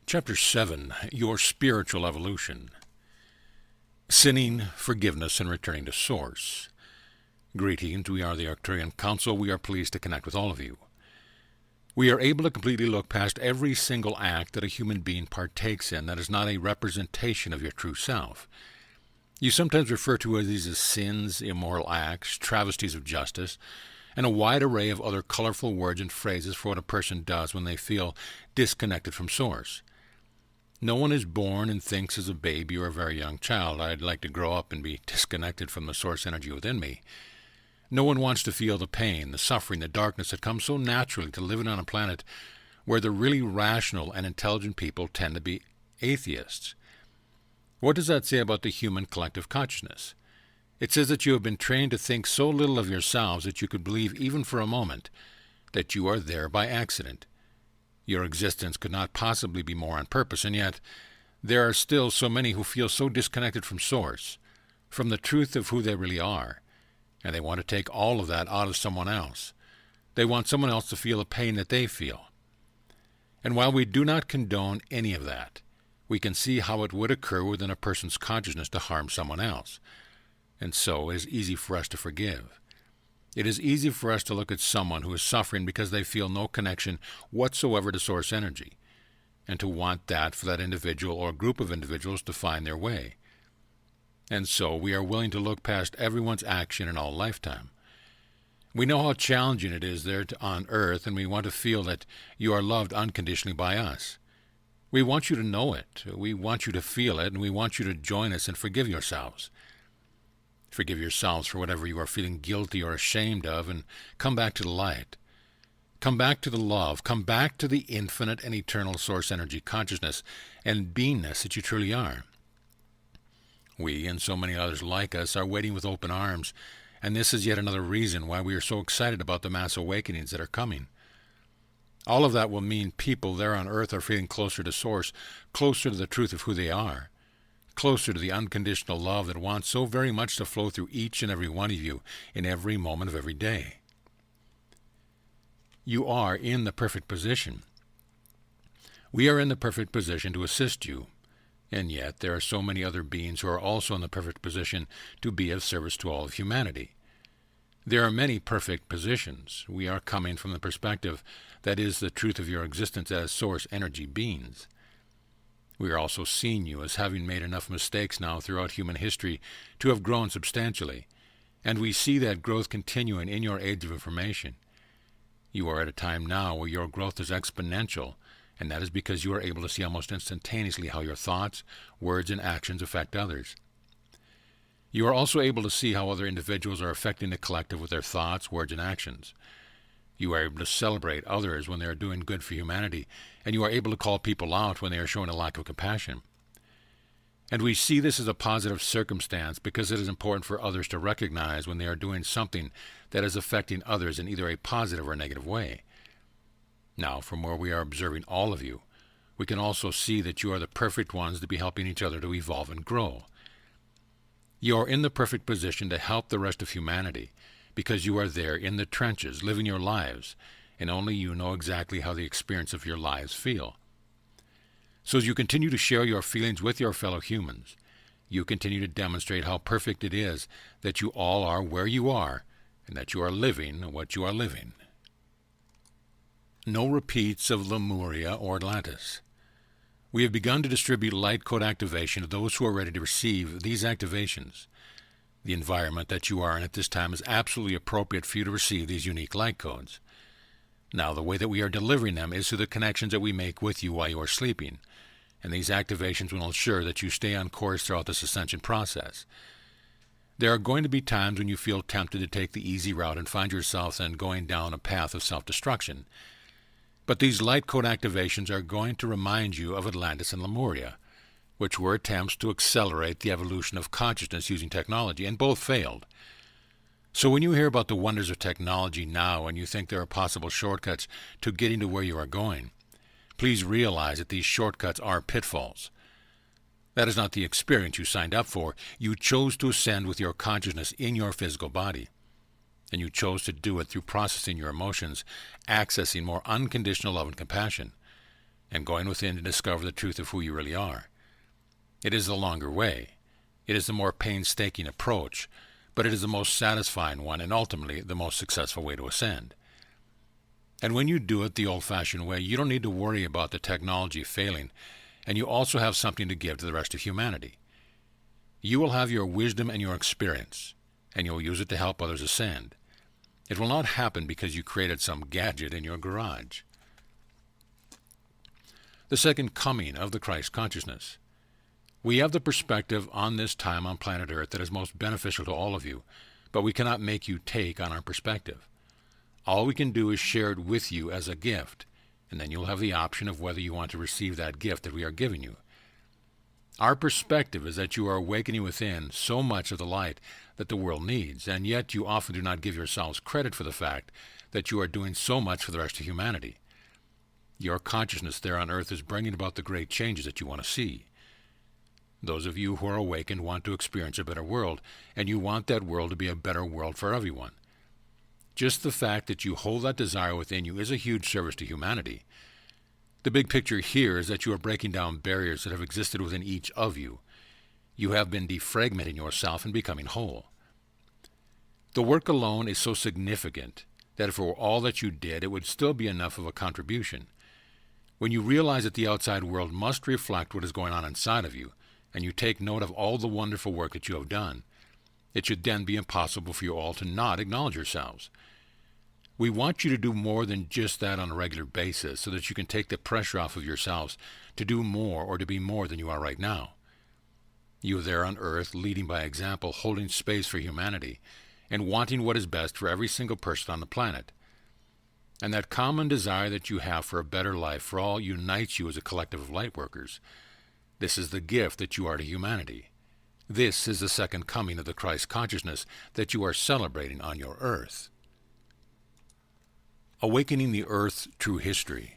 Chapter 7, Your Spiritual Evolution. Sinning, Forgiveness, and Returning to Source. Greetings, we are the Arcturian Council. We are pleased to connect with all of you. We are able to completely look past every single act that a human being partakes in that is not a representation of your true self. You sometimes refer to these as sins, immoral acts, travesties of justice, and a wide array of other colorful words and phrases for what a person does when they feel disconnected from Source. No one is born and thinks as a baby or a very young child, "I'd like to grow up and be disconnected from the source energy within me." No one wants to feel the pain, the suffering, the darkness that comes so naturally to living on a planet where the really rational and intelligent people tend to be atheists. What does that say about the human collective consciousness? It says that you have been trained to think so little of yourselves that you could believe even for a moment that you are there by accident. Your existence could not possibly be more on purpose, and yet there are still so many who feel so disconnected from Source, from the truth of who they really are, and they want to take all of that out of someone else. They want someone else to feel the pain that they feel. And while we do not condone any of that, we can see how it would occur within a person's consciousness to harm someone else, and so it is easy for us to forgive. It is easy for us to look at someone who is suffering because they feel no connection whatsoever to source energy, and to want that for that individual or group of individuals to find their way. And so we are willing to look past everyone's action in all lifetime. We know how challenging it is there on Earth, and we want to feel that you are loved unconditionally by us. We want you to know it, we want you to feel it, and we want you to join us and forgive yourselves. Forgive yourselves for whatever you are feeling guilty or ashamed of, and come back to the light. Come back to the love. Come back to the infinite and eternal source energy consciousness and beingness that you truly are. We, and so many others like us, are waiting with open arms, and this is yet another reason why we are so excited about the mass awakenings that are coming. All of that will mean people there on Earth are feeling closer to Source, closer to the truth of who they are, closer to the unconditional love that wants so very much to flow through each and every one of you in every moment of every day. You are in the perfect position. We are in the perfect position to assist you, and yet there are so many other beings who are also in the perfect position to be of service to all of humanity. There are many perfect positions. We are coming from the perspective that is the truth of your existence as source energy beings. We are also seeing you as having made enough mistakes now throughout human history to have grown substantially, and we see that growth continuing in your age of information. You are at a time now where your growth is exponential, and that is because you are able to see almost instantaneously how your thoughts, words, and actions affect others. You are also able to see how other individuals are affecting the collective with their thoughts, words, and actions. You are able to celebrate others when they are doing good for humanity, and you are able to call people out when they are showing a lack of compassion. And we see this as a positive circumstance because it is important for others to recognize when they are doing something that is affecting others in either a positive or a negative way. Now, from where we are observing all of you, we can also see that you are the perfect ones to be helping each other to evolve and grow. You are in the perfect position to help the rest of humanity, because you are there in the trenches, living your lives, and only you know exactly how the experience of your lives feel. So as you continue to share your feelings with your fellow humans, you continue to demonstrate how perfect it is that you all are where you are, and that you are living what you are living. No repeats of Lemuria or Atlantis. We have begun to distribute light code activation to those who are ready to receive these activations. The environment that you are in at this time is absolutely appropriate for you to receive these unique light codes. Now, the way that we are delivering them is through the connections that we make with you while you are sleeping, and these activations will ensure that you stay on course throughout this ascension process. There are going to be times when you feel tempted to take the easy route and find yourself then going down a path of self-destruction. But these light code activations are going to remind you of Atlantis and Lemuria, which were attempts to accelerate the evolution of consciousness using technology, and both failed. So when you hear about the wonders of technology now and you think there are possible shortcuts to getting to where you are going, please realize that these shortcuts are pitfalls. That is not the experience you signed up for. You chose to ascend with your consciousness in your physical body, and you chose to do it through processing your emotions, accessing more unconditional love and compassion. and going within to discover the truth of who you really are. It is the longer way. It is the more painstaking approach, but it is the most satisfying one and ultimately the most successful way to ascend. And when you do it the old-fashioned way, you don't need to worry about the technology failing, and you also have something to give to the rest of humanity. You will have your wisdom and your experience, and you will use it to help others ascend. It will not happen because you created some gadget in your garage. The second coming of the Christ consciousness. We have the perspective on this time on planet Earth that is most beneficial to all of you, but we cannot make you take on our perspective. All we can do is share it with you as a gift, and then you'll have the option of whether you want to receive that gift that we are giving you. Our perspective is that you are awakening within so much of the light that the world needs, and yet you often do not give yourselves credit for the fact that you are doing so much for the rest of humanity. Your consciousness there on Earth is bringing about the great changes that you want to see. Those of you who are awakened want to experience a better world, and you want that world to be a better world for everyone. Just the fact that you hold that desire within you is a huge service to humanity. The big picture here is that you are breaking down barriers that have existed within each of you. You have been defragmenting yourself and becoming whole. The work alone is so significant that if it were all that you did, it would still be enough of a contribution. When you realize that the outside world must reflect what is going on inside of you, and you take note of all the wonderful work that you have done, it should then be impossible for you all to not acknowledge yourselves. We want you to do more than just that on a regular basis so that you can take the pressure off of yourselves to do more or to be more than you are right now. You are there on Earth, leading by example, holding space for humanity, and wanting what is best for every single person on the planet. And that common desire that you have for a better life for all unites you as a collective of light workers. This is the gift that you are to humanity. This is the second coming of the Christ consciousness that you are celebrating on your Earth. Awakening the Earth's true history.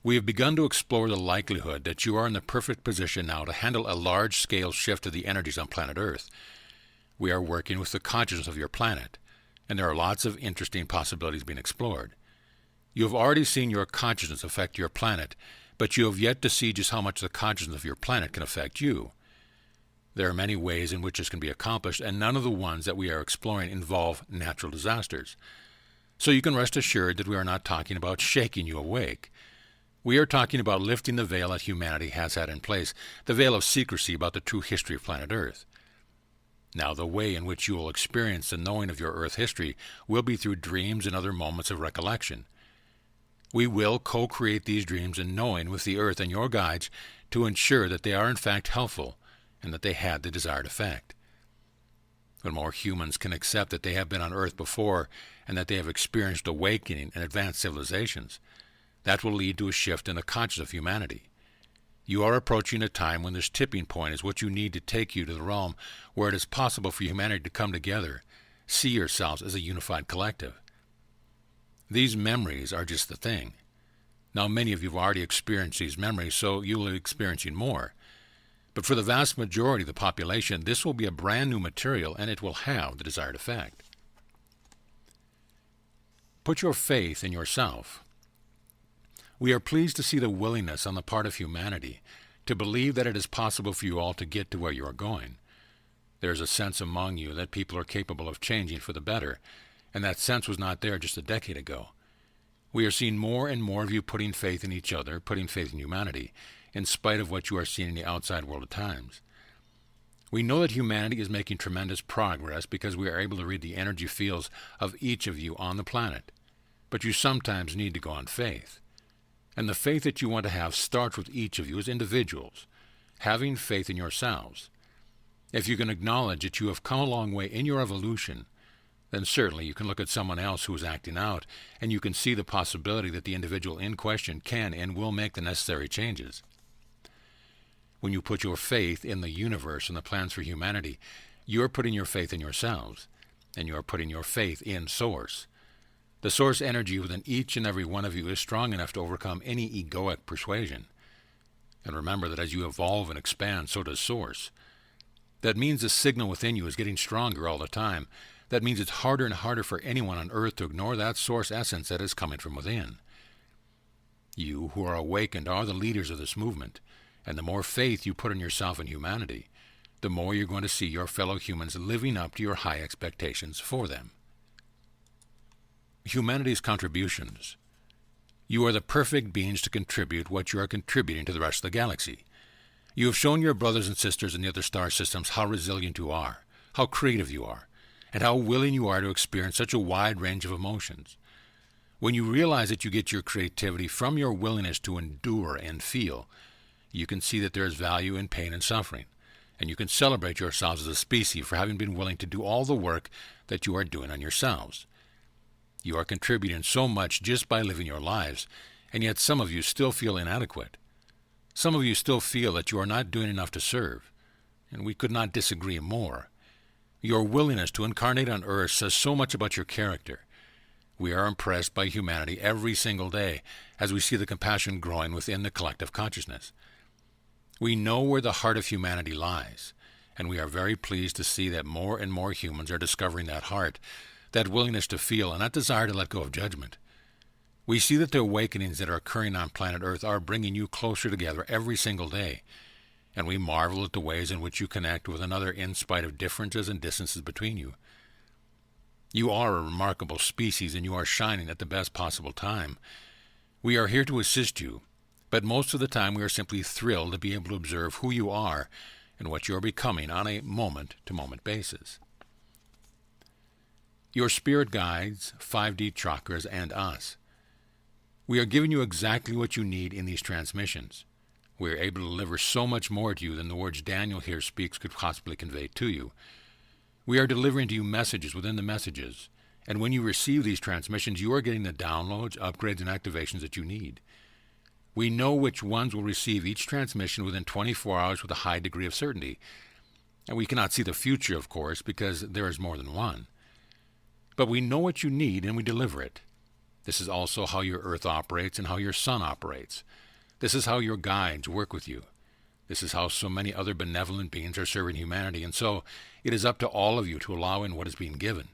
We have begun to explore the likelihood that you are in the perfect position now to handle a large-scale shift of the energies on planet Earth. We are working with the consciousness of your planet, and there are lots of interesting possibilities being explored. You have already seen your consciousness affect your planet, but you have yet to see just how much the consciousness of your planet can affect you. There are many ways in which this can be accomplished, and none of the ones that we are exploring involve natural disasters. So you can rest assured that we are not talking about shaking you awake. We are talking about lifting the veil that humanity has had in place, the veil of secrecy about the true history of planet Earth. Now, the way in which you will experience the knowing of your Earth history will be through dreams and other moments of recollection. We will co-create these dreams and knowing with the Earth and your guides to ensure that they are in fact helpful and that they had the desired effect. When more humans can accept that they have been on Earth before and that they have experienced awakening and advanced civilizations, that will lead to a shift in the consciousness of humanity. You are approaching a time when this tipping point is what you need to take you to the realm where it is possible for humanity to come together, see yourselves as a unified collective. These memories are just the thing. Now, many of you have already experienced these memories, so you will be experiencing more. But for the vast majority of the population, this will be a brand new material, and it will have the desired effect. Put your faith in yourself. We are pleased to see the willingness on the part of humanity to believe that it is possible for you all to get to where you are going. There is a sense among you that people are capable of changing for the better, and that sense was not there just a decade ago. We are seeing more and more of you putting faith in each other, putting faith in humanity, in spite of what you are seeing in the outside world at times. We know that humanity is making tremendous progress because we are able to read the energy fields of each of you on the planet. But you sometimes need to go on faith. And the faith that you want to have starts with each of you as individuals, having faith in yourselves. If you can acknowledge that you have come a long way in your evolution, then certainly you can look at someone else who is acting out, and you can see the possibility that the individual in question can and will make the necessary changes. When you put your faith in the universe and the plans for humanity, you are putting your faith in yourselves, and you are putting your faith in Source. The Source energy within each and every one of you is strong enough to overcome any egoic persuasion. And remember that as you evolve and expand, so does Source. That means the signal within you is getting stronger all the time. That means it's harder and harder for anyone on Earth to ignore that Source essence that is coming from within. You who are awakened are the leaders of this movement, and the more faith you put in yourself and humanity, the more you're going to see your fellow humans living up to your high expectations for them. Humanity's contributions. You are the perfect beings to contribute what you are contributing to the rest of the galaxy. You have shown your brothers and sisters in the other star systems how resilient you are, how creative you are, and how willing you are to experience such a wide range of emotions. When you realize that you get your creativity from your willingness to endure and feel, you can see that there is value in pain and suffering, and you can celebrate yourselves as a species for having been willing to do all the work that you are doing on yourselves. You are contributing so much just by living your lives, and yet some of you still feel inadequate. Some of you still feel that you are not doing enough to serve, and we could not disagree more. Your willingness to incarnate on Earth says so much about your character. We are impressed by humanity every single day as we see the compassion growing within the collective consciousness. We know where the heart of humanity lies, and we are very pleased to see that more and more humans are discovering that heart, that willingness to feel, and that desire to let go of judgment. We see that the awakenings that are occurring on planet Earth are bringing you closer together every single day, and we marvel at the ways in which you connect with another in spite of differences and distances between you. You are a remarkable species, and you are shining at the best possible time. We are here to assist you, but most of the time we are simply thrilled to be able to observe who you are and what you are becoming on a moment-to-moment basis. Your spirit guides, 5D chakras, and us. We are giving you exactly what you need in these transmissions. We are able to deliver so much more to you than the words Daniel here speaks could possibly convey to you. We are delivering to you messages within the messages, and when you receive these transmissions, you are getting the downloads, upgrades, and activations that you need. We know which ones will receive each transmission within 24 hours with a high degree of certainty. And we cannot see the future, of course, because there is more than one. But we know what you need, and we deliver it. This is also how your Earth operates and how your Sun operates. This is how your guides work with you. This is how so many other benevolent beings are serving humanity, and so it is up to all of you to allow in what is being given.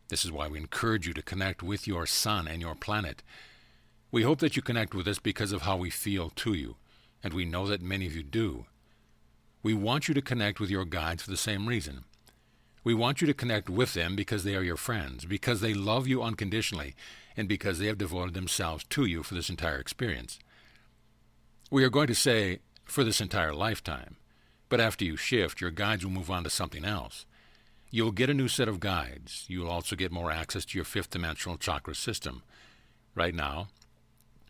This is why we encourage you to connect with your Sun and your planet. We hope that you connect with us because of how we feel to you, and we know that many of you do. We want you to connect with your guides for the same reason. We want you to connect with them because they are your friends, because they love you unconditionally, and because they have devoted themselves to you for this entire experience. We are going to say, for this entire lifetime, but after you shift, your guides will move on to something else. You will get a new set of guides. You will also get more access to your fifth dimensional chakra system. Right now,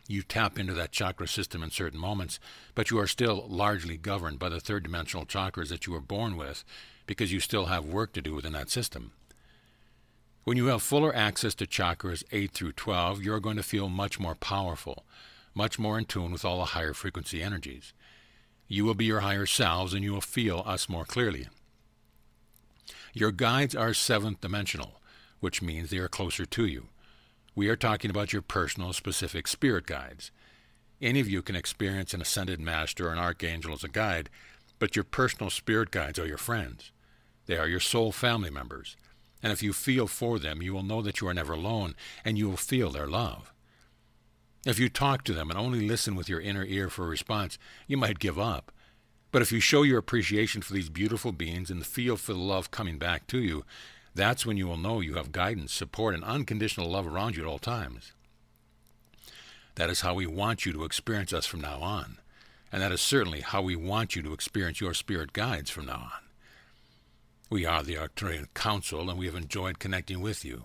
you tap into that chakra system in certain moments, but you are still largely governed by the third dimensional chakras that you were born with, because you still have work to do within that system. When you have fuller access to chakras 8 through 12, you're going to feel much more powerful, much more in tune with all the higher frequency energies. You will be your higher selves, and you will feel us more clearly. Your guides are seventh dimensional, which means they are closer to you. We are talking about your personal, specific spirit guides. Any of you can experience an ascended master or an archangel as a guide, but your personal spirit guides are your friends. They are your soul family members. And if you feel for them, you will know that you are never alone, and you will feel their love. If you talk to them and only listen with your inner ear for a response, you might give up. But if you show your appreciation for these beautiful beings and feel for the love coming back to you, that's when you will know you have guidance, support, and unconditional love around you at all times. That is how we want you to experience us from now on. And that is certainly how we want you to experience your spirit guides from now on. We are the Arcturian Council, and we have enjoyed connecting with you.